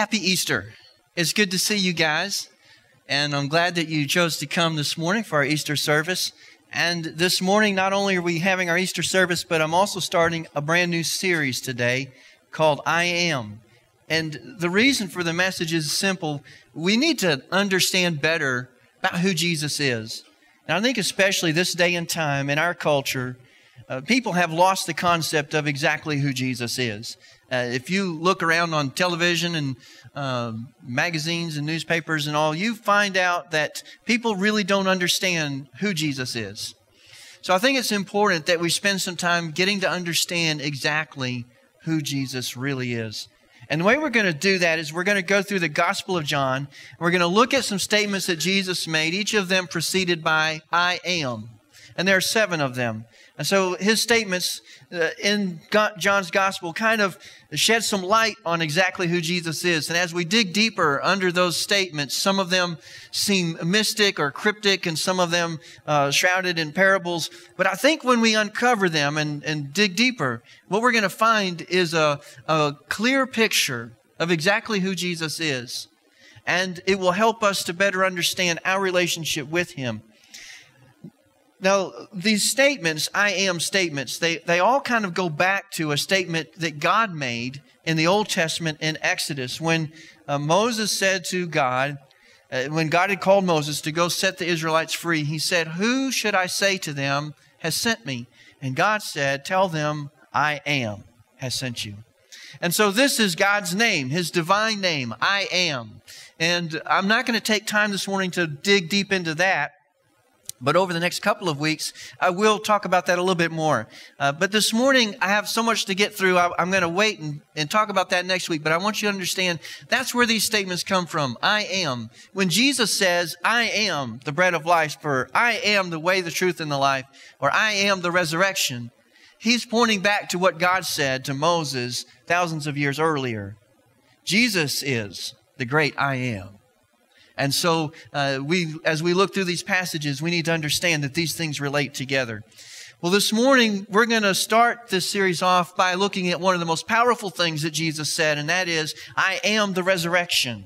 happy Easter. It's good to see you guys. And I'm glad that you chose to come this morning for our Easter service. And this morning, not only are we having our Easter service, but I'm also starting a brand new series today called I Am. And the reason for the message is simple. We need to understand better about who Jesus is. And I think especially this day and time in our culture, people have lost the concept of exactly who Jesus is. If you look around on television and magazines and newspapers and all, you find out that people really don't understand who Jesus is. So I think it's important that we spend some time getting to understand exactly who Jesus really is. And the way we're going to do that is we're going to go through the Gospel of John. We're going to look at some statements that Jesus made, each of them preceded by I am. And there are 7 of them. And so his statements in John's Gospel kind of shed some light on exactly who Jesus is. And as we dig deeper under those statements, some of them seem mystic or cryptic and some of them shrouded in parables. But I think when we uncover them and dig deeper, what we're going to find is a clear picture of exactly who Jesus is. And it will help us to better understand our relationship with Him. Now, these statements, I am statements, they all kind of go back to a statement that God made in the Old Testament in Exodus when Moses said to God, when God had called Moses to go set the Israelites free, He said, "Who should I say to them has sent me?" And God said, "Tell them, I am has sent you." And so this is God's name, His divine name, I am. And I'm not going to take time this morning to dig deep into that. But over the next couple of weeks, I will talk about that a little bit more. But this morning, I have so much to get through. I'm going to wait and talk about that next week. But I want you to understand that's where these statements come from. I am. When Jesus says, I am the bread of life, or I am the way, the truth, and the life, or I am the resurrection, He's pointing back to what God said to Moses thousands of years earlier. Jesus is the great I am. And so as we look through these passages, we need to understand that these things relate together. Well, this morning, we're going to start this series off by looking at one of the most powerful things that Jesus said, and that is, I am the resurrection.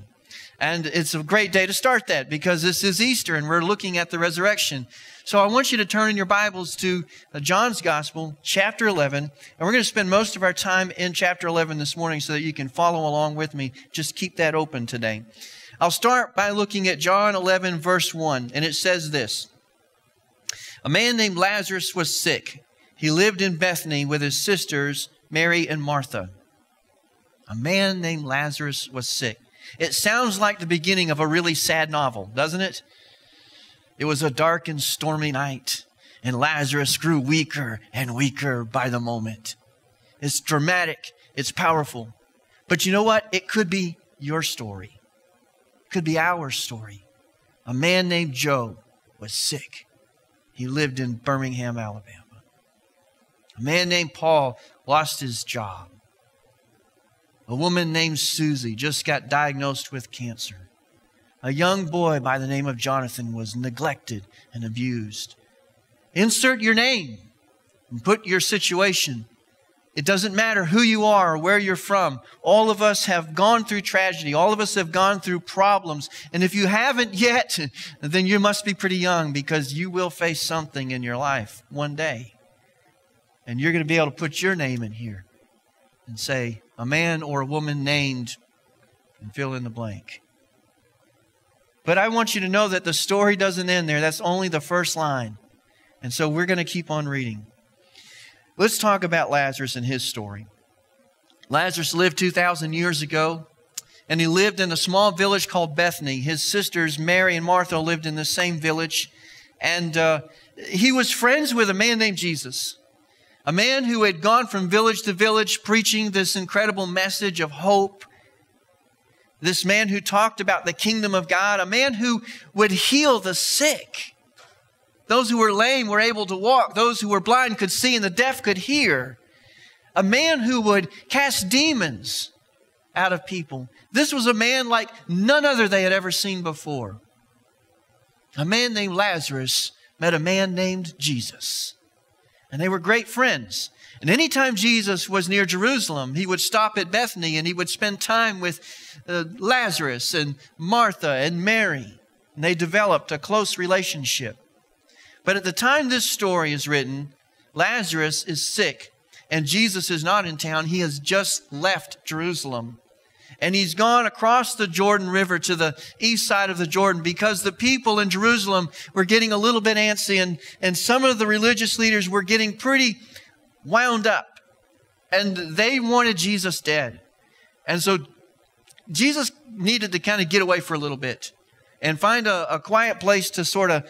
And it's a great day to start that because this is Easter and we're looking at the resurrection. So I want you to turn in your Bibles to John's Gospel, chapter 11. And we're going to spend most of our time in chapter 11 this morning so that you can follow along with me. Just keep that open today. I'll start by looking at John 11, verse 1, and it says this. A man named Lazarus was sick. He lived in Bethany with his sisters, Mary and Martha. A man named Lazarus was sick. It sounds like the beginning of a really sad novel, doesn't it? It was a dark and stormy night, and Lazarus grew weaker and weaker by the moment. It's dramatic. It's powerful. But you know what? It could be your story. Could be our story. A man named Joe was sick. He lived in Birmingham, Alabama. A man named Paul lost his job. A woman named Susie just got diagnosed with cancer. A young boy by the name of Jonathan was neglected and abused. Insert your name and put your situation. It doesn't matter who you are or where you're from. All of us have gone through tragedy. All of us have gone through problems. And if you haven't yet, then you must be pretty young because you will face something in your life one day. And you're going to be able to put your name in here and say, a man or a woman named, and fill in the blank. But I want you to know that the story doesn't end there. That's only the first line. And so we're going to keep on reading. Let's talk about Lazarus and his story. Lazarus lived 2,000 years ago, and he lived in a small village called Bethany. His sisters, Mary and Martha, lived in the same village, and he was friends with a man named Jesus, a man who had gone from village to village preaching this incredible message of hope, this man who talked about the kingdom of God, a man who would heal the sick. Those who were lame were able to walk. Those who were blind could see and the deaf could hear. A man who would cast demons out of people. This was a man like none other they had ever seen before. A man named Lazarus met a man named Jesus. And they were great friends. And anytime Jesus was near Jerusalem, he would stop at Bethany and he would spend time with Lazarus and Martha and Mary. And they developed a close relationship. But at the time this story is written, Lazarus is sick and Jesus is not in town. He has just left Jerusalem. And he's gone across the Jordan River to the east side of the Jordan because the people in Jerusalem were getting a little bit antsy and some of the religious leaders were getting pretty wound up. And they wanted Jesus dead. And so Jesus needed to kind of get away for a little bit and find a quiet place to sort of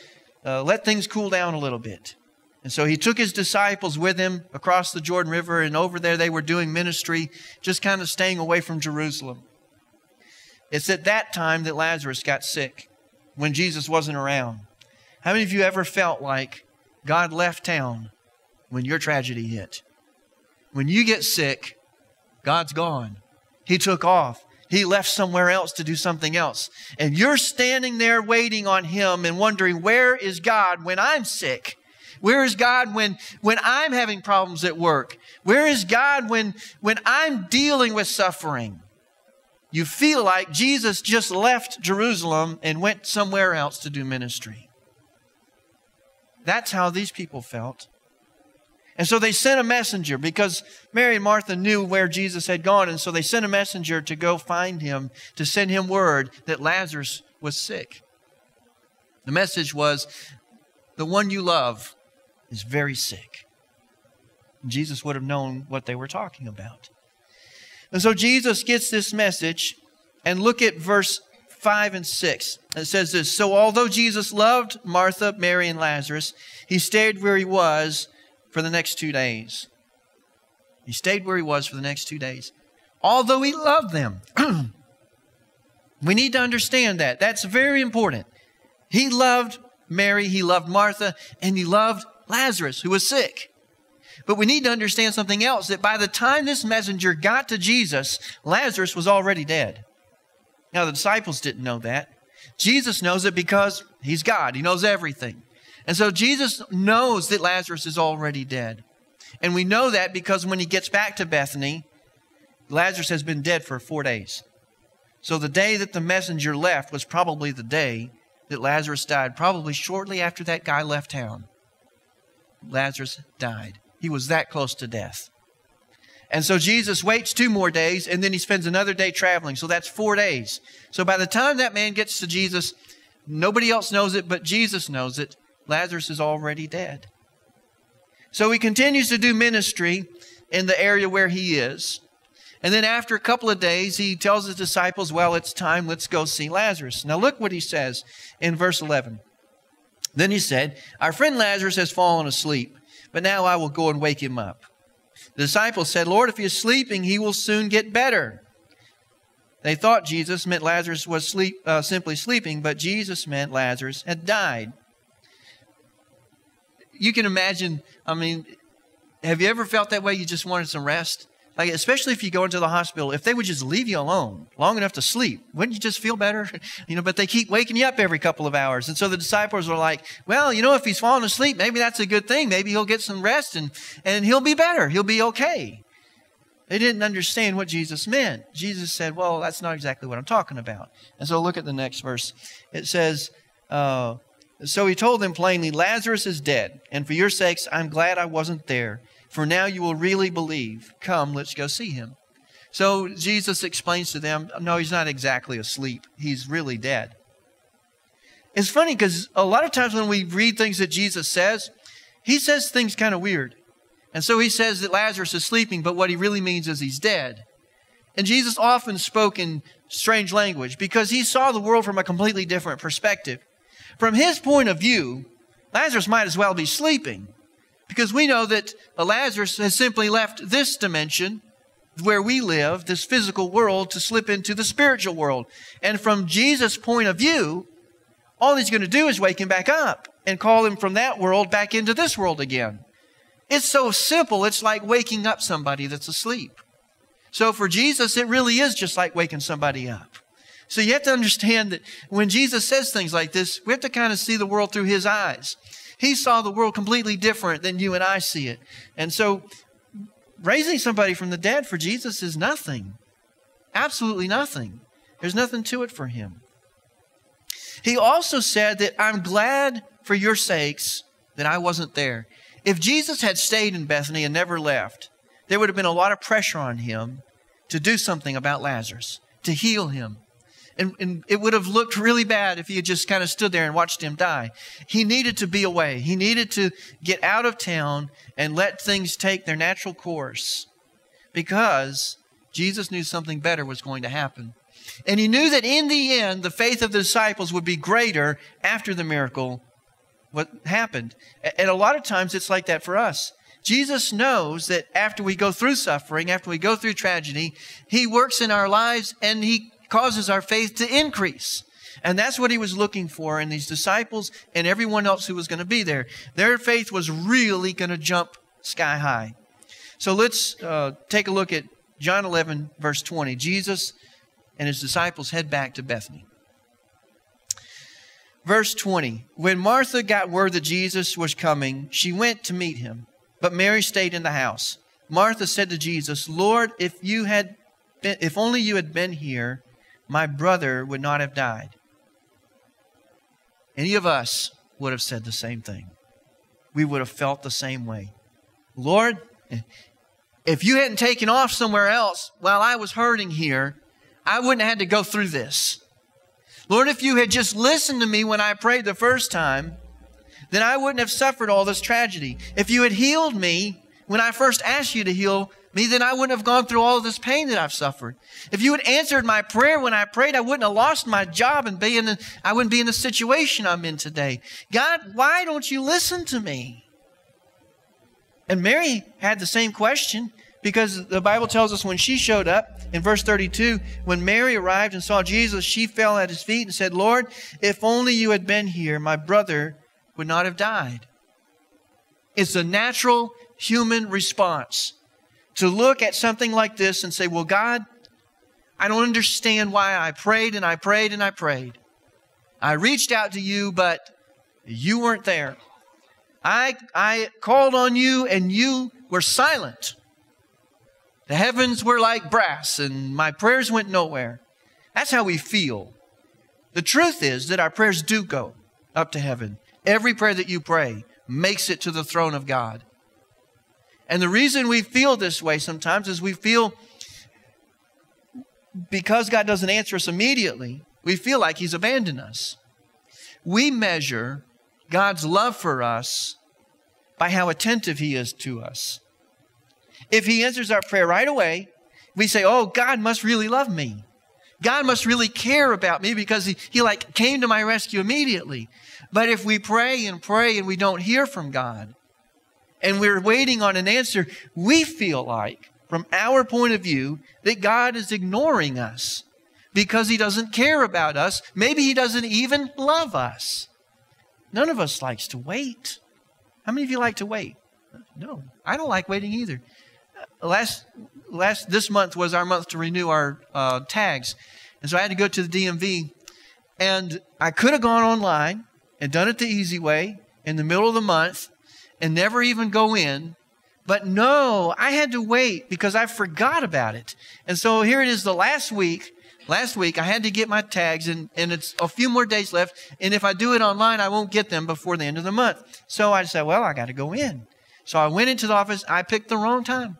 let things cool down a little bit. And so he took his disciples with him across the Jordan River, and over there they were doing ministry, just kind of staying away from Jerusalem. It's at that time that Lazarus got sick, when Jesus wasn't around. How many of you ever felt like God left town when your tragedy hit? When you get sick, God's gone. He took off. He left somewhere else to do something else. And you're standing there waiting on Him and wondering, where is God when I'm sick? Where is God when I'm having problems at work? Where is God when I'm dealing with suffering? You feel like Jesus just left Jerusalem and went somewhere else to do ministry. That's how these people felt. And so they sent a messenger because Mary and Martha knew where Jesus had gone. And so they sent a messenger to go find him, to send him word that Lazarus was sick. The message was, the one you love is very sick. And Jesus would have known what they were talking about. And so Jesus gets this message, and look at verse 5 and 6. It says this, so although Jesus loved Martha, Mary, and Lazarus, he stayed where he was for the next 2 days. He stayed where he was for the next 2 days. Although he loved them. We need to understand that. That's very important. He loved Mary, he loved Martha, and he loved Lazarus, who was sick. But we need to understand something else, that by the time this messenger got to Jesus, Lazarus was already dead. Now, the disciples didn't know that. Jesus knows it because he's God. He knows everything. And so Jesus knows that Lazarus is already dead. And we know that because when he gets back to Bethany, Lazarus has been dead for 4 days. So the day that the messenger left was probably the day that Lazarus died, probably shortly after that guy left town. Lazarus died. He was that close to death. And so Jesus waits 2 more days, and then he spends another day traveling. So that's 4 days. So by the time that man gets to Jesus, nobody else knows it, but Jesus knows it. Lazarus is already dead. So he continues to do ministry in the area where he is. And then after a couple of days, he tells his disciples, well, it's time, let's go see Lazarus. Now look what he says in verse 11. Then he said, our friend Lazarus has fallen asleep, but now I will go and wake him up. The disciples said, Lord, if he is sleeping, he will soon get better. They thought Jesus meant Lazarus was simply sleeping, but Jesus meant Lazarus had died. You can imagine, have you ever felt that way? You just wanted some rest? Like, especially if you go into the hospital, if they would just leave you alone long enough to sleep, wouldn't you just feel better? But they keep waking you up every couple of hours. And so the disciples are like, well, if he's fallen asleep, maybe that's a good thing. Maybe he'll get some rest and he'll be better. He'll be okay. They didn't understand what Jesus meant. Jesus said, well, that's not exactly what I'm talking about. And so look at the next verse. It says, so he told them plainly, Lazarus is dead. And for your sakes, I'm glad I wasn't there. For now you will really believe. Come, let's go see him. So Jesus explains to them, no, he's not exactly asleep. He's really dead. It's funny because a lot of times when we read things that Jesus says, he says things kind of weird. And so he says that Lazarus is sleeping, but what he really means is he's dead. And Jesus often spoke in strange language because he saw the world from a completely different perspective. From his point of view, Lazarus might as well be sleeping. Because we know that Lazarus has simply left this dimension where we live, this physical world, to slip into the spiritual world. And from Jesus' point of view, all he's going to do is wake him back up and call him from that world back into this world again. It's so simple. It's like waking up somebody that's asleep. So for Jesus, it really is just like waking somebody up. So you have to understand that when Jesus says things like this, we have to kind of see the world through his eyes. He saw the world completely different than you and I see it. And so raising somebody from the dead for Jesus is nothing. Absolutely nothing. There's nothing to it for him. He also said that I'm glad for your sakes that I wasn't there. If Jesus had stayed in Bethany and never left, there would have been a lot of pressure on him to do something about Lazarus, to heal him. And it would have looked really bad if he had just kind of stood there and watched him die. He needed to be away. He needed to get out of town and let things take their natural course, because Jesus knew something better was going to happen. And he knew that in the end, the faith of the disciples would be greater after the miracle what happened. And a lot of times it's like that for us. Jesus knows that after we go through suffering, after we go through tragedy, he works in our lives and he causes our faith to increase. And that's what he was looking for in these disciples and everyone else who was going to be there. Their faith was really going to jump sky high. So let's take a look at John 11, verse 20. Jesus and his disciples head back to Bethany. Verse 20. When Martha got word that Jesus was coming, she went to meet him, but Mary stayed in the house. Martha said to Jesus, Lord, if only you had been here, my brother would not have died. Any of us would have said the same thing. We would have felt the same way. Lord, if you hadn't taken off somewhere else while I was hurting here, I wouldn't have had to go through this. Lord, if you had just listened to me when I prayed the first time, then I wouldn't have suffered all this tragedy. If you had healed me when I first asked you to heal me, then I wouldn't have gone through all of this pain that I've suffered. If you had answered my prayer when I prayed, I wouldn't have lost my job and I wouldn't be in the situation I'm in today. God, why don't you listen to me? And Mary had the same question, because the Bible tells us when she showed up in verse 32, when Mary arrived and saw Jesus, she fell at his feet and said, Lord, if only you had been here, my brother would not have died. It's a natural human response to look at something like this and say, well, God, I don't understand why I prayed and I prayed and I prayed. I reached out to you, but you weren't there. I called on you and you were silent. The heavens were like brass and my prayers went nowhere. That's how we feel. The truth is that our prayers do go up to heaven. Every prayer that you pray makes it to the throne of God. And the reason we feel this way sometimes is we feel, because God doesn't answer us immediately, we feel like He's abandoned us. We measure God's love for us by how attentive He is to us. If He answers our prayer right away, we say, oh, God must really love me. God must really care about me because he came to my rescue immediately. But if we pray and we don't hear from God and we're waiting on an answer, we feel like, from our point of view, that God is ignoring us because He doesn't care about us. Maybe He doesn't even love us. None of us likes to wait. How many of you like to wait? No, I don't like waiting either. This month was our month to renew our tags. And so I had to go to the DMV. And I could have gone online and done it the easy way in the middle of the month and never even go in. But no, I had to wait because I forgot about it. And so here it is the last week. Last week, I had to get my tags, and it's a few more days left. And if I do it online, I won't get them before the end of the month. So I said, well, I got to go in. So I went into the office. I picked the wrong time.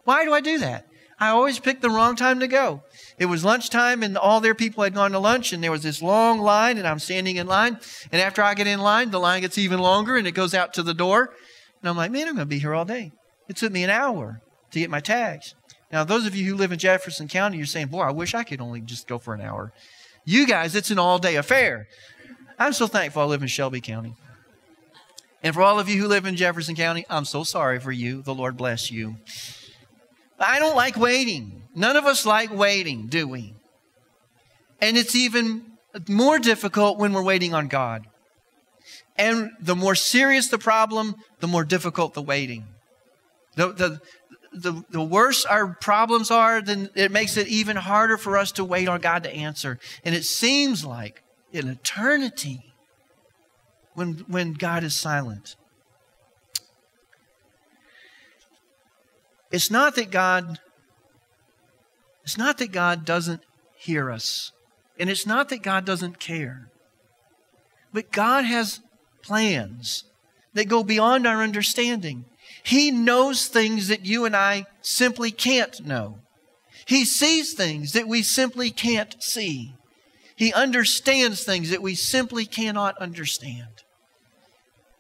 Why do I do that? I always pick the wrong time to go. It was lunchtime, and all their people had gone to lunch, and there was this long line, and I'm standing in line. And after I get in line, the line gets even longer, and it goes out to the door. And I'm like, man, I'm going to be here all day. It took me an hour to get my tags. Now, those of you who live in Jefferson County, you're saying, boy, I wish I could only just go for an hour. You guys, it's an all-day affair. I'm so thankful I live in Shelby County. And for all of you who live in Jefferson County, I'm so sorry for you. The Lord bless you. I don't like waiting. None of us like waiting, do we? And it's even more difficult when we're waiting on God. And the more serious the problem, the more difficult the waiting. The worse our problems are, then it makes it even harder for us to wait on God to answer. And it seems like an eternity when God is silent. It's not that God doesn't hear us. And it's not that God doesn't care. But God has plans that go beyond our understanding. He knows things that you and I simply can't know. He sees things that we simply can't see. He understands things that we simply cannot understand.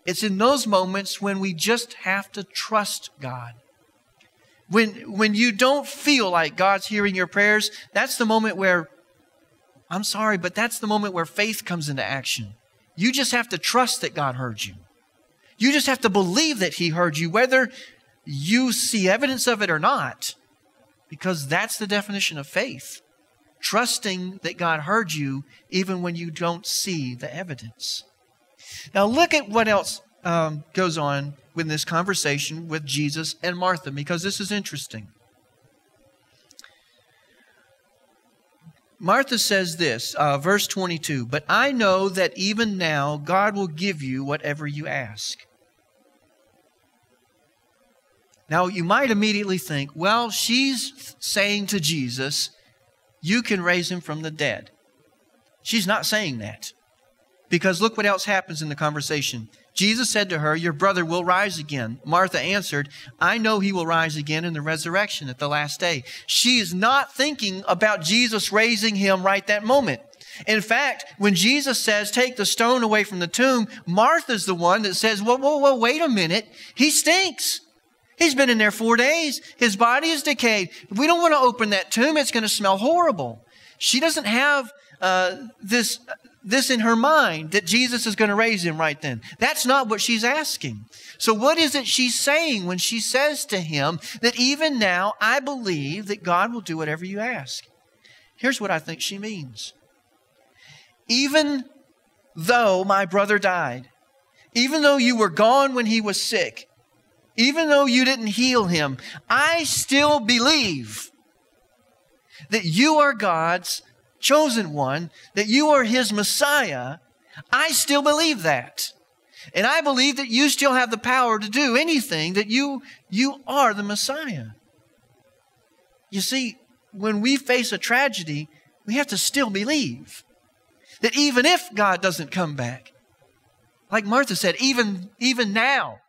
It's in those moments when we just have to trust God. When you don't feel like God's hearing your prayers, that's the moment where, I'm sorry, but that's the moment where faith comes into action. You just have to trust that God heard you. You just have to believe that He heard you, whether you see evidence of it or not, because that's the definition of faith. Trusting that God heard you even when you don't see the evidence. Now look at what else goes on with this conversation with Jesus and Martha, because this is interesting. Martha says this, verse 22, "But I know that even now God will give you whatever you ask." Now you might immediately think, well, she's saying to Jesus, you can raise him from the dead. She's not saying that. Because look what else happens in the conversation. Jesus said to her, "Your brother will rise again." Martha answered, "I know he will rise again in the resurrection at the last day." She is not thinking about Jesus raising him right that moment. In fact, when Jesus says, "Take the stone away from the tomb," Martha's the one that says, whoa, wait a minute. He stinks. He's been in there 4 days. His body is decayed. We don't want to open that tomb. It's going to smell horrible. She doesn't have this in her mind that Jesus is going to raise him right then. That's not what she's asking. So what is it she's saying when she says to him that even now I believe that God will do whatever you ask? Here's what I think she means. Even though my brother died, even though you were gone when he was sick, even though you didn't heal him, I still believe that you are God's chosen one, that you are His Messiah. I still believe that. And I believe that you still have the power to do anything, that you are the Messiah. You see, when we face a tragedy, we have to still believe that even if God doesn't come back, like Martha said, even now,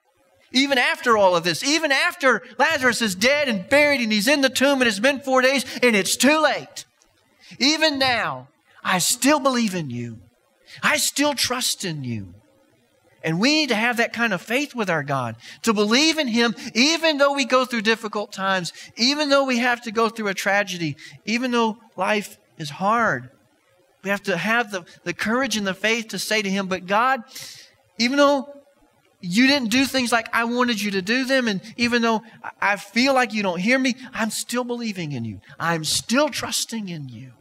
even after all of this, even after Lazarus is dead and buried and he's in the tomb and it's been 4 days and it's too late, even now, I still believe in you. I still trust in you. And we need to have that kind of faith with our God, to believe in Him even though we go through difficult times, even though we have to go through a tragedy, even though life is hard. We have to have the courage and the faith to say to Him, but God, even though you didn't do things like I wanted you to do them, and even though I feel like you don't hear me, I'm still believing in you. I'm still trusting in you.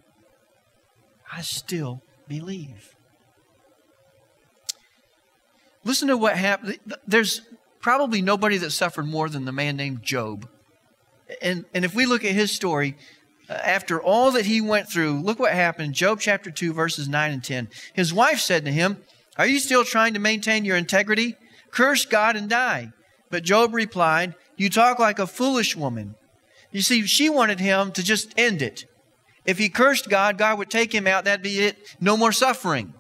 I still believe. Listen to what happened. There's probably nobody that suffered more than the man named Job. And if we look at his story, after all that he went through, look what happened. Job chapter 2, verses 9 and 10. His wife said to him, "Are you still trying to maintain your integrity? Curse God and die." But Job replied, "You talk like a foolish woman." You see, she wanted him to just end it. If he cursed God, God would take him out. That'd be it. No more suffering.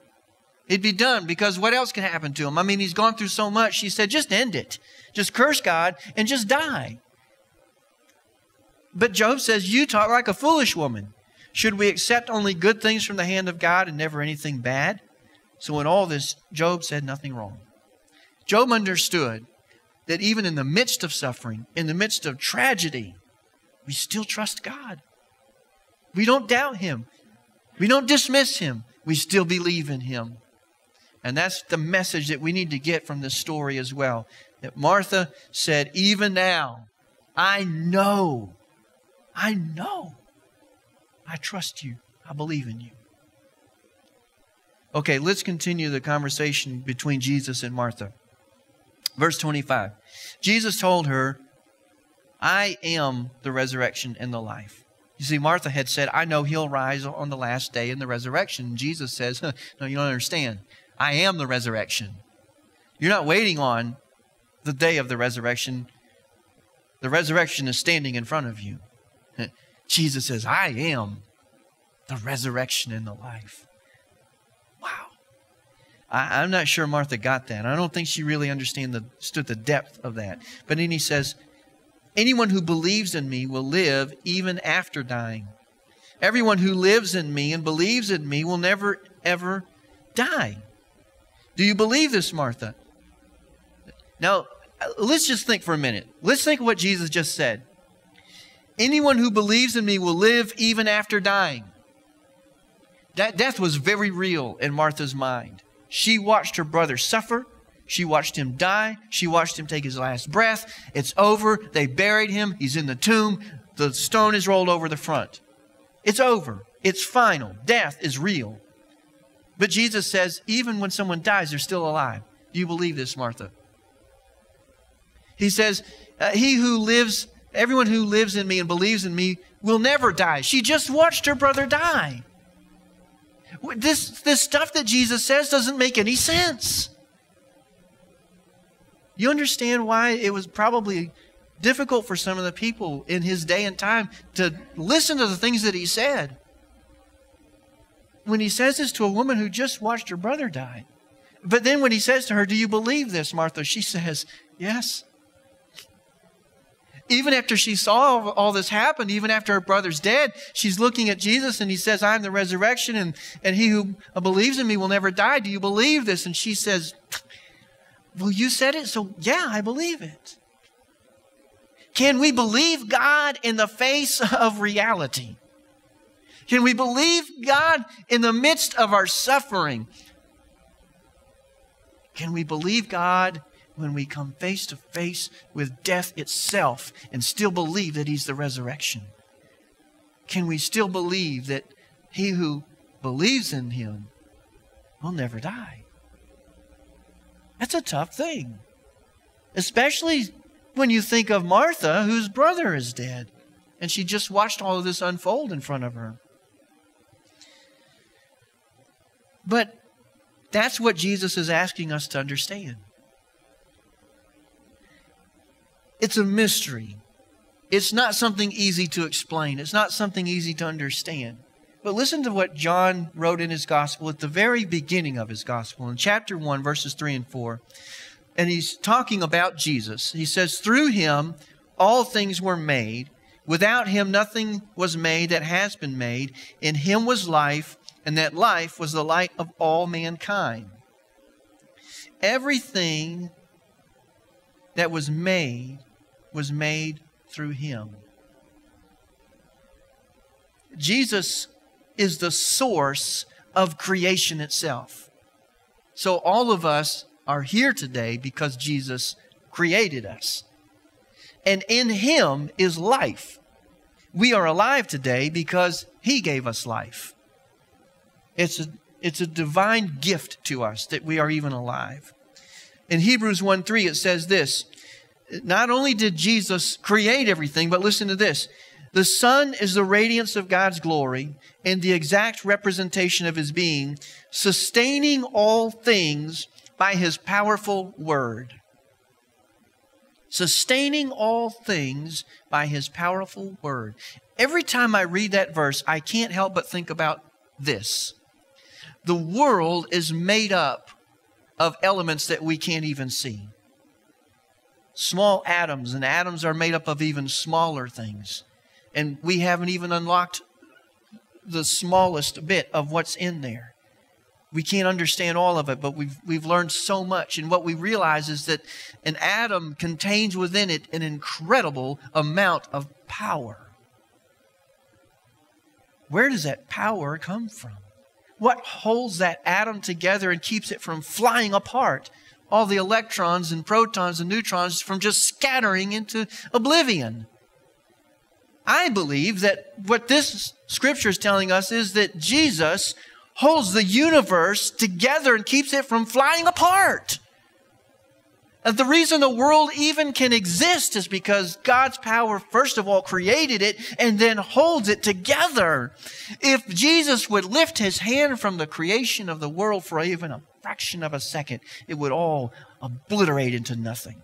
It'd be done, because what else can happen to him? I mean, he's gone through so much. She said, just end it. Just curse God and just die. But Job says, "You talk like a foolish woman. Should we accept only good things from the hand of God and never anything bad?" So in all this, Job said nothing wrong. Job understood that even in the midst of suffering, in the midst of tragedy, we still trust God. We don't doubt Him. We don't dismiss Him. We still believe in Him. And that's the message that we need to get from this story as well. That Martha said, even now, I know, I trust you. I believe in you. Okay, let's continue the conversation between Jesus and Martha. Verse 25. Jesus told her, "I am the resurrection and the life." You see, Martha had said, "I know He'll rise on the last day in the resurrection." And Jesus says, "No, you don't understand. I am the resurrection You're not waiting on the day of the resurrection. The resurrection is standing in front of you. Jesus says, I am the resurrection and the life. Wow. I'm not sure Martha got that. I don't think she really understood the depth of that. But then he says, anyone who believes in me will live even after dying. Everyone who lives in me and believes in me will never, ever die. Do you believe this, Martha? Now, let's just think for a minute. Let's think of what Jesus just said. Anyone who believes in me will live even after dying. That death was very real in Martha's mind. She watched her brother suffer. She watched him die. She watched him take his last breath. It's over. They buried him. He's in the tomb. The stone is rolled over the front. It's over. It's final. Death is real. But Jesus says, even when someone dies, they're still alive. Do you believe this, Martha? He says, everyone who lives in me and believes in me will never die. She just watched her brother die. This stuff that Jesus says doesn't make any sense. You understand why it was probably difficult for some of the people in his day and time to listen to the things that he said. When he says this to a woman who just watched her brother die. But then when he says to her, do you believe this, Martha? She says, yes. Even after she saw all this happen, even after her brother's dead, she's looking at Jesus and he says, I'm the resurrection and he who believes in me will never die. Do you believe this? And she says, well, you said it, so yeah, I believe it. Can we believe God in the face of reality? Can we believe God in the midst of our suffering? Can we believe God when we come face to face with death itself and still believe that He's the resurrection? Can we still believe that he who believes in Him will never die? That's a tough thing. Especially when you think of Martha, whose brother is dead. And she just watched all of this unfold in front of her. But that's what Jesus is asking us to understand. It's a mystery. It's not something easy to explain. It's not something easy to understand. But listen to what John wrote in his gospel at the very beginning of his gospel, in chapter 1, verses 3 and 4. And he's talking about Jesus. He says, through Him all things were made. Without Him nothing was made that has been made. In Him was life, and that life was the light of all mankind. Everything that was made through Him. Jesus is the source of creation itself. So all of us are here today because Jesus created us. And in Him is life. We are alive today because He gave us life. It's a divine gift to us that we are even alive. In Hebrews 1:3 it says this, not only did Jesus create everything, but listen to this. The Son is the radiance of God's glory and the exact representation of His being, sustaining all things by His powerful word. Sustaining all things by His powerful word. Every time I read that verse, I can't help but think about this. The world is made up of elements that we can't even see. Small atoms, and atoms are made up of even smaller things. And we haven't even unlocked the smallest bit of what's in there. We can't understand all of it, but we've learned so much. And what we realize is that an atom contains within it an incredible amount of power. Where does that power come from? What holds that atom together and keeps it from flying apart? All the electrons and protons and neutrons from just scattering into oblivion. I believe that what this scripture is telling us is that Jesus holds the universe together and keeps it from flying apart. And the reason the world even can exist is because God's power, first of all, created it and then holds it together. If Jesus would lift His hand from the creation of the world for even a fraction of a second, it would all obliterate into nothing.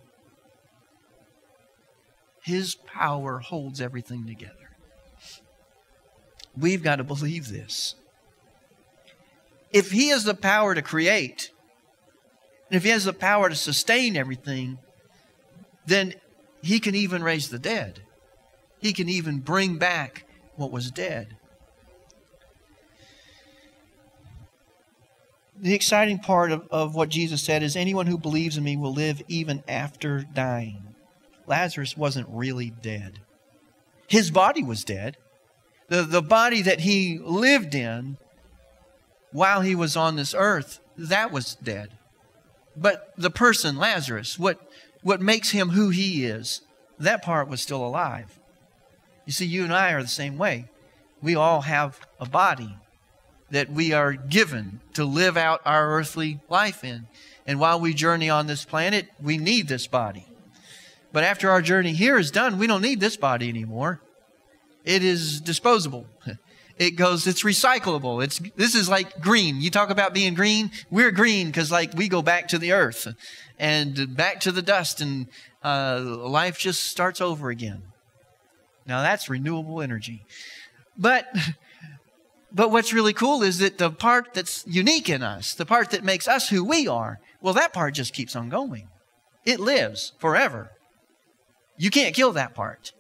His power holds everything together. We've got to believe this. If He has the power to create, and if He has the power to sustain everything, then He can even raise the dead. He can even bring back what was dead. The exciting part of what Jesus said is, anyone who believes in me will live even after dying. Lazarus wasn't really dead. His body was dead. The body that he lived in while he was on this earth, that was dead. But the person, Lazarus, what makes him who he is, that part was still alive. You see, you and I are the same way. We all have a body that we are given to live out our earthly life in. And while we journey on this planet, we need this body. But after our journey here is done, we don't need this body anymore. It is disposable. It's recyclable. This is like green. You talk about being green. We're green because we go back to the earth and back to the dust, and life just starts over again. Now that's renewable energy. But what's really cool is that the part that's unique in us, the part that makes us who we are, well, that part just keeps on going. It lives forever. You can't kill that part.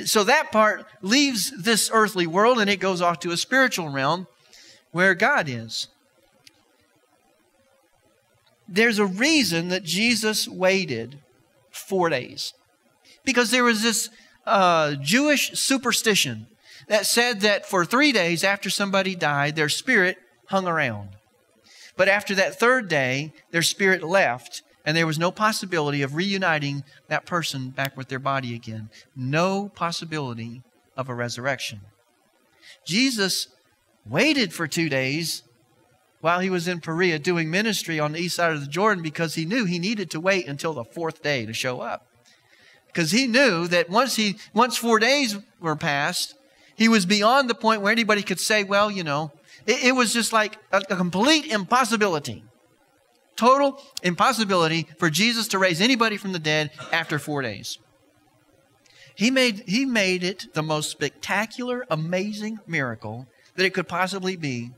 So that part leaves this earthly world and it goes off to a spiritual realm where God is. There's a reason that Jesus waited 4 days. Because there was this Jewish superstition that said that for 3 days after somebody died, their spirit hung around. But after that third day, their spirit left, and there was no possibility of reuniting that person back with their body again. No possibility of a resurrection. Jesus waited for 2 days while he was in Perea doing ministry on the east side of the Jordan because he knew he needed to wait until the fourth day to show up. Because he knew that once 4 days were passed, he was beyond the point where anybody could say, well, it was just like a complete impossibility. Total impossibility for Jesus to raise anybody from the dead after 4 days. He made it the most spectacular, amazing miracle that it could possibly be.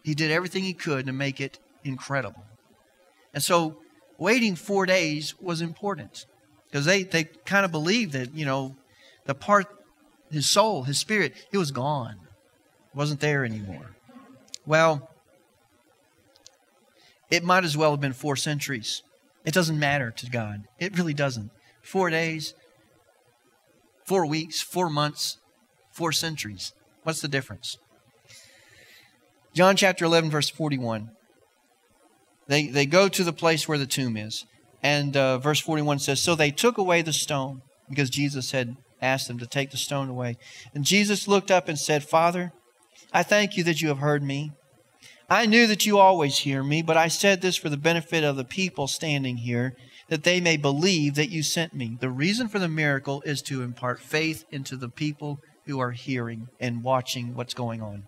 He did everything he could to make it incredible. And so waiting 4 days was important because they kind of believed that, the part, his soul, his spirit, it was gone. It wasn't there anymore. Well, it might as well have been 4 centuries. It doesn't matter to God. It really doesn't. 4 days, 4 weeks, 4 months, 4 centuries. What's the difference? John chapter 11, verse 41. They go to the place where the tomb is. And verse 41 says, so they took away the stone because Jesus had asked them to take the stone away. And Jesus looked up and said, Father, I thank you that you have heard me. I knew that you always hear me, but I said this for the benefit of the people standing here, that they may believe that you sent me. The reason for the miracle is to impart faith into the people who are hearing and watching what's going on.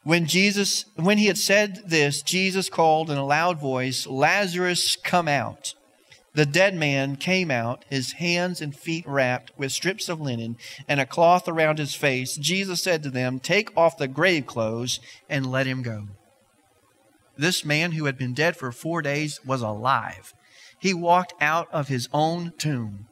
When he had said this, Jesus called in a loud voice, Lazarus, come out. The dead man came out, his hands and feet wrapped with strips of linen and a cloth around his face. Jesus said to them, take off the grave clothes and let him go. This man who had been dead for 4 days was alive. He walked out of his own tomb.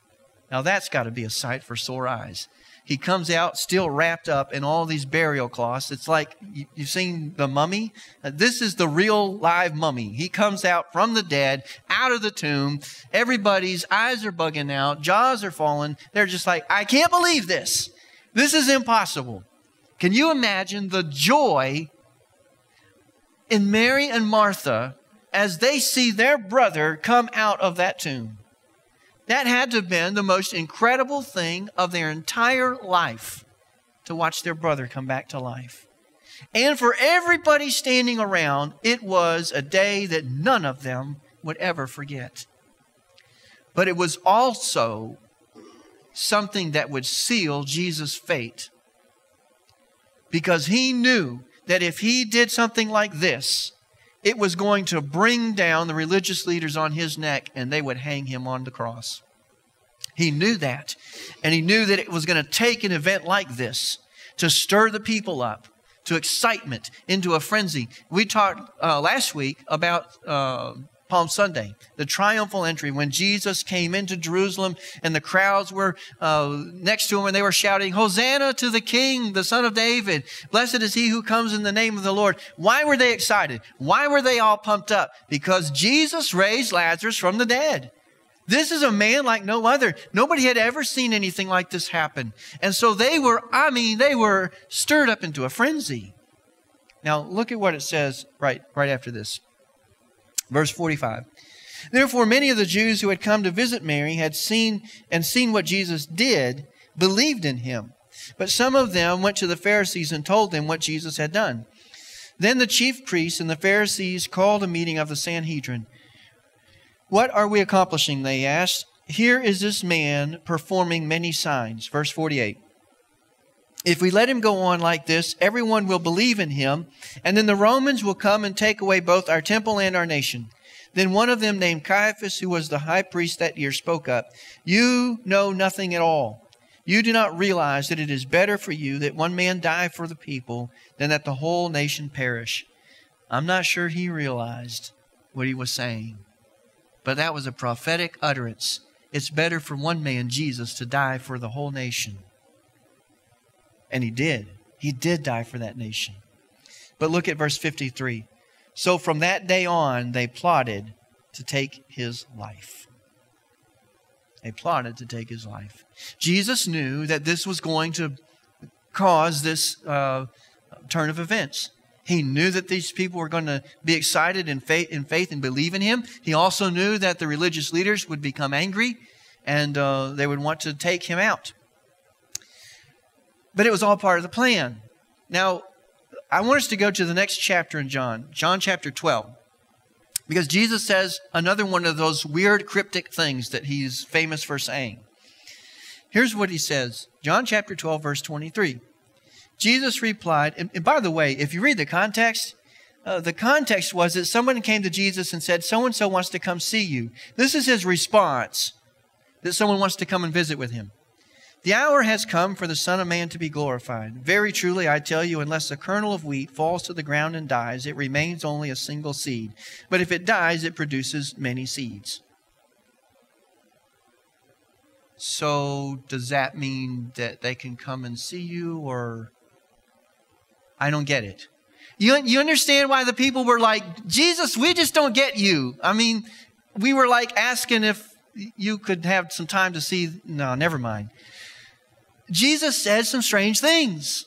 Now that's got to be a sight for sore eyes. He comes out still wrapped up in all these burial cloths. It's like, you've seen the mummy? This is the real live mummy. He comes out from the dead, out of the tomb. Everybody's eyes are bugging out. Jaws are falling. They're just like, I can't believe this. This is impossible. Can you imagine the joy in Mary and Martha as they see their brother come out of that tomb? That had to have been the most incredible thing of their entire life, to watch their brother come back to life. And for everybody standing around, it was a day that none of them would ever forget. But it was also something that would seal Jesus' fate, because he knew that if he did something like this, it was going to bring down the religious leaders on his neck and they would hang him on the cross. He knew that. And he knew that it was going to take an event like this to stir the people up to excitement, into a frenzy. We talked last week about Palm Sunday, the triumphal entry when Jesus came into Jerusalem and the crowds were next to him and they were shouting, "Hosanna to the King, the Son of David. Blessed is he who comes in the name of the Lord." Why were they excited? Why were they all pumped up? Because Jesus raised Lazarus from the dead. This is a man like no other. Nobody had ever seen anything like this happen. And so they were stirred up into a frenzy. Now look at what it says right after this. Verse 45. Therefore, many of the Jews who had come to visit Mary had seen what Jesus did, believed in him. But some of them went to the Pharisees and told them what Jesus had done. Then the chief priests and the Pharisees called a meeting of the Sanhedrin. "What are we accomplishing?" they asked. "Here is this man performing many signs." Verse 48. "If we let him go on like this, everyone will believe in him, and then the Romans will come and take away both our temple and our nation." Then one of them, named Caiaphas, who was the high priest that year, spoke up. "You know nothing at all. You do not realize that it is better for you that one man die for the people than that the whole nation perish." I'm not sure he realized what he was saying, but that was a prophetic utterance. It's better for one man, Jesus, to die for the whole nation. And he did. He did die for that nation. But look at verse 53. "So from that day on, they plotted to take his life." They plotted to take his life. Jesus knew that this was going to cause this turn of events. He knew that these people were going to be excited in faith and believe in him. He also knew that the religious leaders would become angry and they would want to take him out. But it was all part of the plan. Now, I want us to go to the next chapter in John chapter 12. Because Jesus says another one of those weird cryptic things that he's famous for saying. Here's what he says. John chapter 12, verse 23. Jesus replied, and by the way, if you read the context was that someone came to Jesus and said, "So-and-so wants to come see you." This is his response, that someone wants to come and visit with him. "The hour has come for the Son of Man to be glorified. Very truly, I tell you, unless a kernel of wheat falls to the ground and dies, it remains only a single seed. But if it dies, it produces many seeds." So does that mean that they can come and see you, or? I don't get it. You understand why the people were like, "Jesus, we just don't get you." I mean, we were like asking if you could have some time to see. No, never mind. Jesus said some strange things.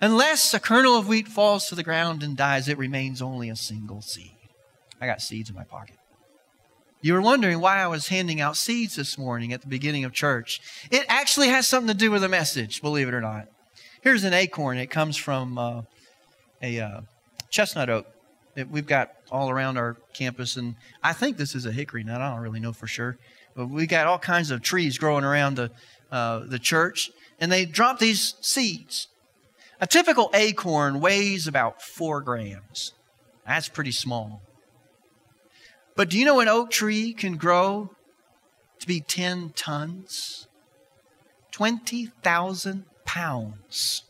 Unless a kernel of wheat falls to the ground and dies, it remains only a single seed. I got seeds in my pocket. You were wondering why I was handing out seeds this morning at the beginning of church. It actually has something to do with the message, believe it or not. Here's an acorn. It comes from a chestnut oak that we've got all around our campus. And I think this is a hickory nut. I don't really know for sure. But we got all kinds of trees growing around the church. And they drop these seeds. A typical acorn weighs about 4 grams. That's pretty small. But do you know an oak tree can grow to be 10 tons? 20,000 pounds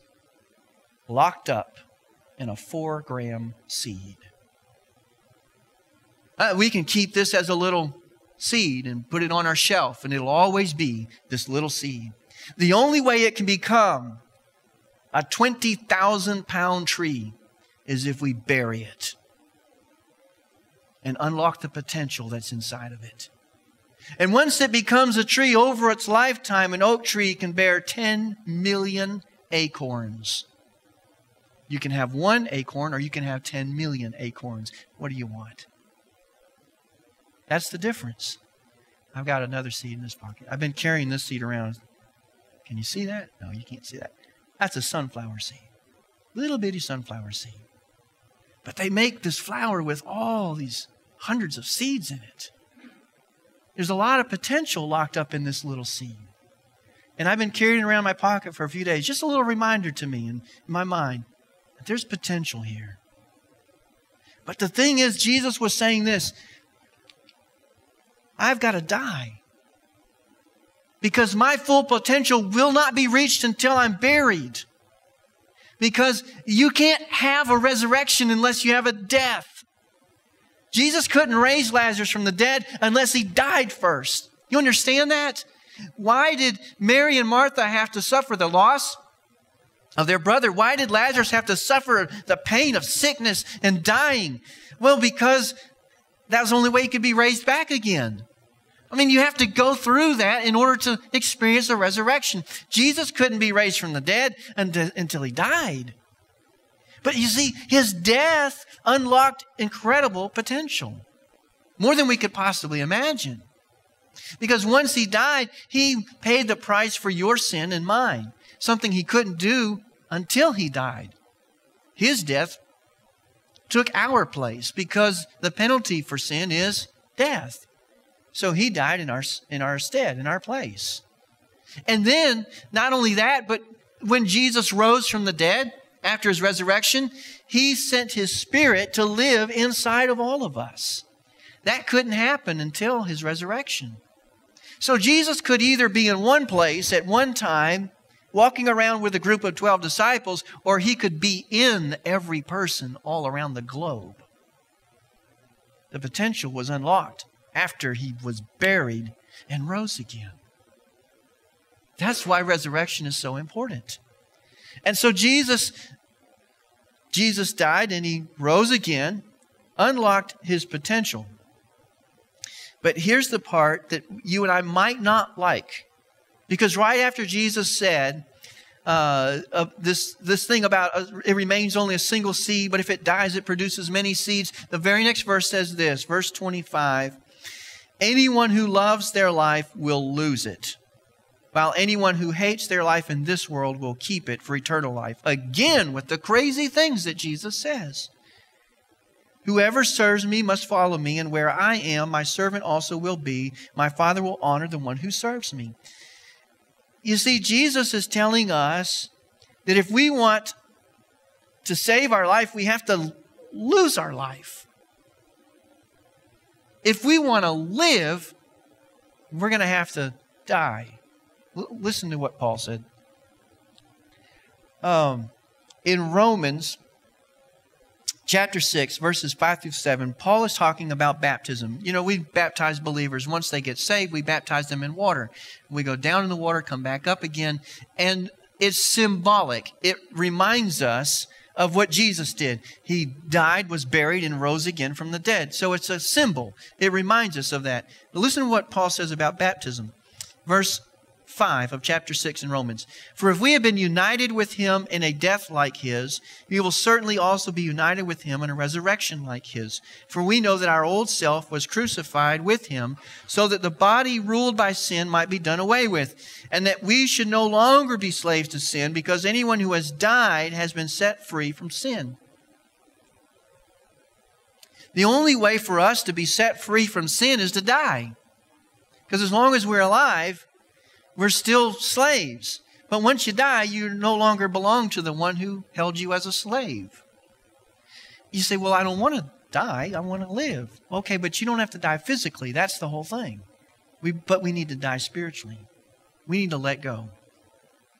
locked up in a 4-gram seed. We can keep this as a little seed and put it on our shelf, and it'll always be this little seed. The only way it can become a 20,000-pound tree is if we bury it and unlock the potential that's inside of it. And once it becomes a tree, over its lifetime, an oak tree can bear 10 million acorns. You can have 1 acorn or you can have 10 million acorns. What do you want? That's the difference. I've got another seed in this pocket. I've been carrying this seed around. Can you see that? No, you can't see that. That's a sunflower seed. Little bitty sunflower seed. But they make this flower with all these hundreds of seeds in it. There's a lot of potential locked up in this little seed. And I've been carrying it around my pocket for a few days. Just a little reminder to me in my mind. There's potential here. But the thing is, Jesus was saying this, I've got to die. Because my full potential will not be reached until I'm buried. Because you can't have a resurrection unless you have a death. Jesus couldn't raise Lazarus from the dead unless he died first. You understand that? Why did Mary and Martha have to suffer the loss of their brother? Why did Lazarus have to suffer the pain of sickness and dying? Well, because that was the only way he could be raised back again. I mean, you have to go through that in order to experience the resurrection. Jesus couldn't be raised from the dead until he died. But you see, his death unlocked incredible potential. More than we could possibly imagine. Because once he died, he paid the price for your sin and mine. Something he couldn't do until he died. His death took our place because the penalty for sin is death. So he died in our stead, in our place. And then, not only that, but when Jesus rose from the dead, after his resurrection, he sent his Spirit to live inside of all of us. That couldn't happen until his resurrection. So Jesus could either be in one place at one time, walking around with a group of 12 disciples, or he could be in every person all around the globe. The potential was unlocked after he was buried and rose again. That's why resurrection is so important. And so Jesus died and he rose again, unlocked his potential. But here's the part that you and I might not like. Because right after Jesus said this thing about it remains only a single seed, but if it dies, it produces many seeds. The very next verse says this, verse 25, anyone who loves their life will lose it, while anyone who hates their life in this world will keep it for eternal life. Again, with the crazy things that Jesus says. Whoever serves me must follow me, and where I am, my servant also will be. My Father will honor the one who serves me. You see, Jesus is telling us that if we want to save our life, we have to lose our life. If we want to live, we're going to have to die. Listen to what Paul said. In Romans chapter 6, verses 5 through 7, Paul is talking about baptism. You know, we baptize believers. Once they get saved, we baptize them in water. We go down in the water, come back up again. And it's symbolic. It reminds us of what Jesus did. He died, was buried, and rose again from the dead. So it's a symbol. It reminds us of that. But listen to what Paul says about baptism. Verse 5 of chapter 6 in Romans. For if we have been united with him in a death like his, we will certainly also be united with him in a resurrection like his. For we know that our old self was crucified with him, so that the body ruled by sin might be done away with, and that we should no longer be slaves to sin, because anyone who has died has been set free from sin. The only way for us to be set free from sin is to die. Because as long as we're alive, we're still slaves. But once you die, you no longer belong to the one who held you as a slave. You say, well, I don't want to die. I want to live. Okay, but you don't have to die physically. That's the whole thing. But we need to die spiritually. We need to let go.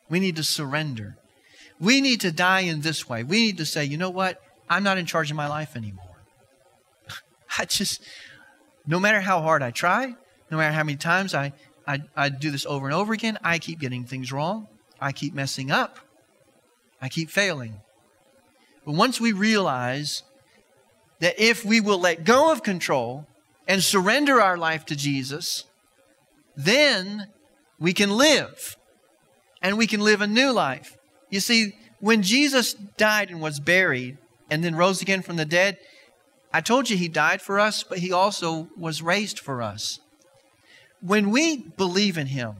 We need to surrender. We need to die in this way. We need to say, you know what? I'm not in charge of my life anymore. No matter how hard I try, no matter how many times I do this over and over again, I keep getting things wrong. I keep messing up. I keep failing. But once we realize that if we will let go of control and surrender our life to Jesus, then we can live. And we can live a new life. You see, when Jesus died and was buried and then rose again from the dead, I told you he died for us, but he also was raised for us. When we believe in him,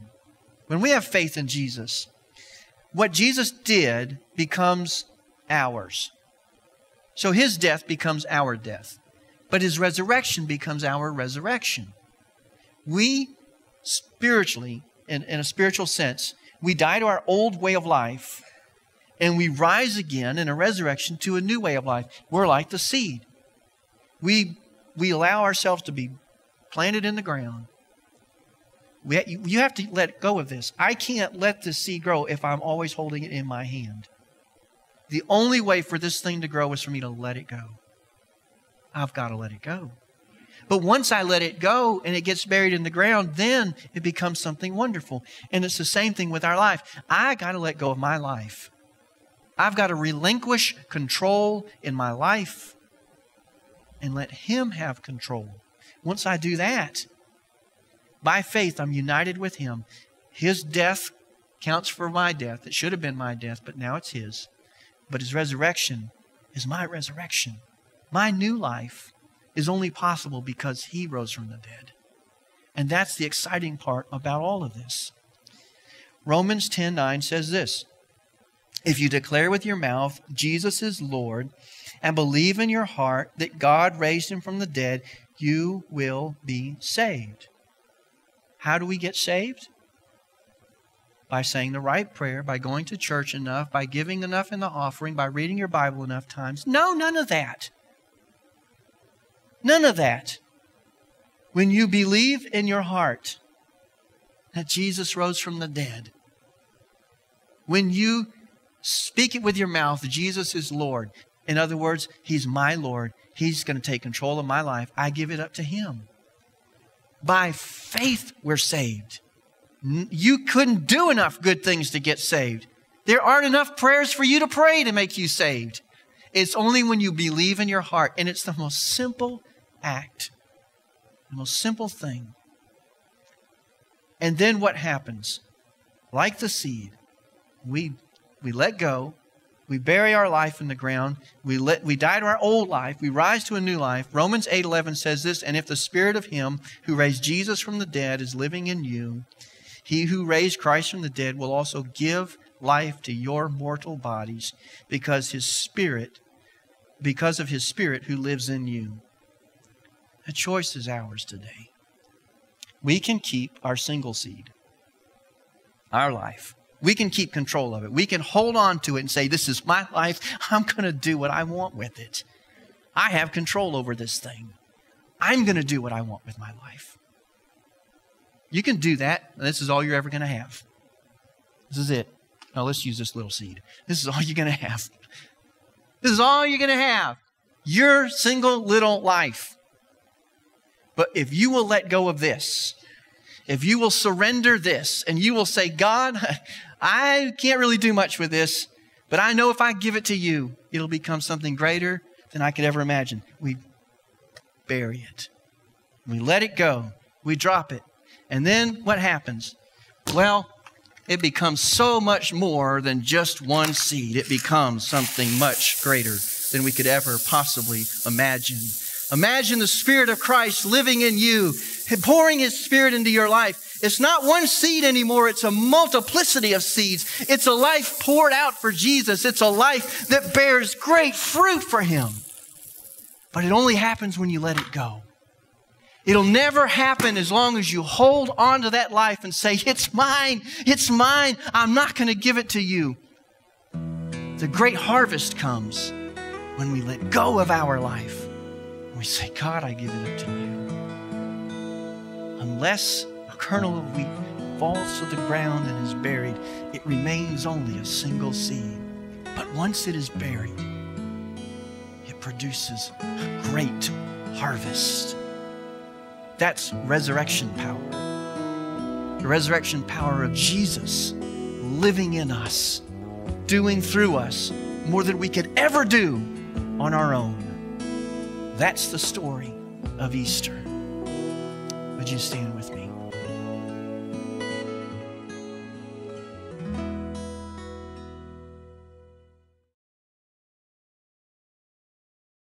when we have faith in Jesus, what Jesus did becomes ours. So his death becomes our death. But his resurrection becomes our resurrection. We spiritually, in a spiritual sense, we die to our old way of life And we rise again in a resurrection to a new way of life. We're like the seed. We allow ourselves to be planted in the ground. You have to let go of this. I can't let this seed grow if I'm always holding it in my hand. The only way for this thing to grow is for me to let it go. I've got to let it go. But once I let it go and it gets buried in the ground, then it becomes something wonderful. And it's the same thing with our life. I got to let go of my life. I've got to relinquish control in my life and let Him have control. Once I do that, by faith, I'm united with Him. His death counts for my death. It should have been my death, but now it's His. But His resurrection is my resurrection. My new life is only possible because He rose from the dead. And that's the exciting part about all of this. Romans 10:9 says this, if you declare with your mouth Jesus is Lord and believe in your heart that God raised Him from the dead, you will be saved. How do we get saved? By saying the right prayer, by going to church enough, by giving enough in the offering, by reading your Bible enough times. No, none of that. None of that. When you believe in your heart that Jesus rose from the dead, when you speak it with your mouth, Jesus is Lord. In other words, He's my Lord. He's going to take control of my life. I give it up to Him. By faith, we're saved. You couldn't do enough good things to get saved. There aren't enough prayers for you to pray to make you saved. It's only when you believe in your heart. And it's the most simple act. The most simple thing. And then what happens? Like the seed, we let go. We bury our life in the ground. We die to our old life. We rise to a new life. Romans 8:11 says this, and if the Spirit of Him who raised Jesus from the dead is living in you, He who raised Christ from the dead will also give life to your mortal bodies because of His Spirit who lives in you. The choice is ours today. We can keep our single seed, our life. We can keep control of it. We can hold on to it and say, this is my life. I'm going to do what I want with it. I have control over this thing. I'm going to do what I want with my life. You can do that. This is all you're ever going to have. This is it. Now let's use this little seed. This is all you're going to have. This is all you're going to have. Your single little life. But if you will let go of this, if you will surrender this, and you will say, God, I can't really do much with this, but I know if I give it to you, it'll become something greater than I could ever imagine. We bury it. We let it go. We drop it. And then what happens? Well, it becomes so much more than just one seed. It becomes something much greater than we could ever possibly imagine. Imagine the Spirit of Christ living in you, pouring His Spirit into your life. It's not one seed anymore. It's a multiplicity of seeds. It's a life poured out for Jesus. It's a life that bears great fruit for Him. But it only happens when you let it go. It'll never happen as long as you hold on to that life and say, it's mine. It's mine. I'm not going to give it to you. The great harvest comes when we let go of our life. We say, God, I give it up to you. Unless a kernel of wheat falls to the ground and is buried, it remains only a single seed. But once it is buried, it produces a great harvest. That's resurrection power. The resurrection power of Jesus living in us, doing through us more than we could ever do on our own. That's the story of Easter. Would you stand with me?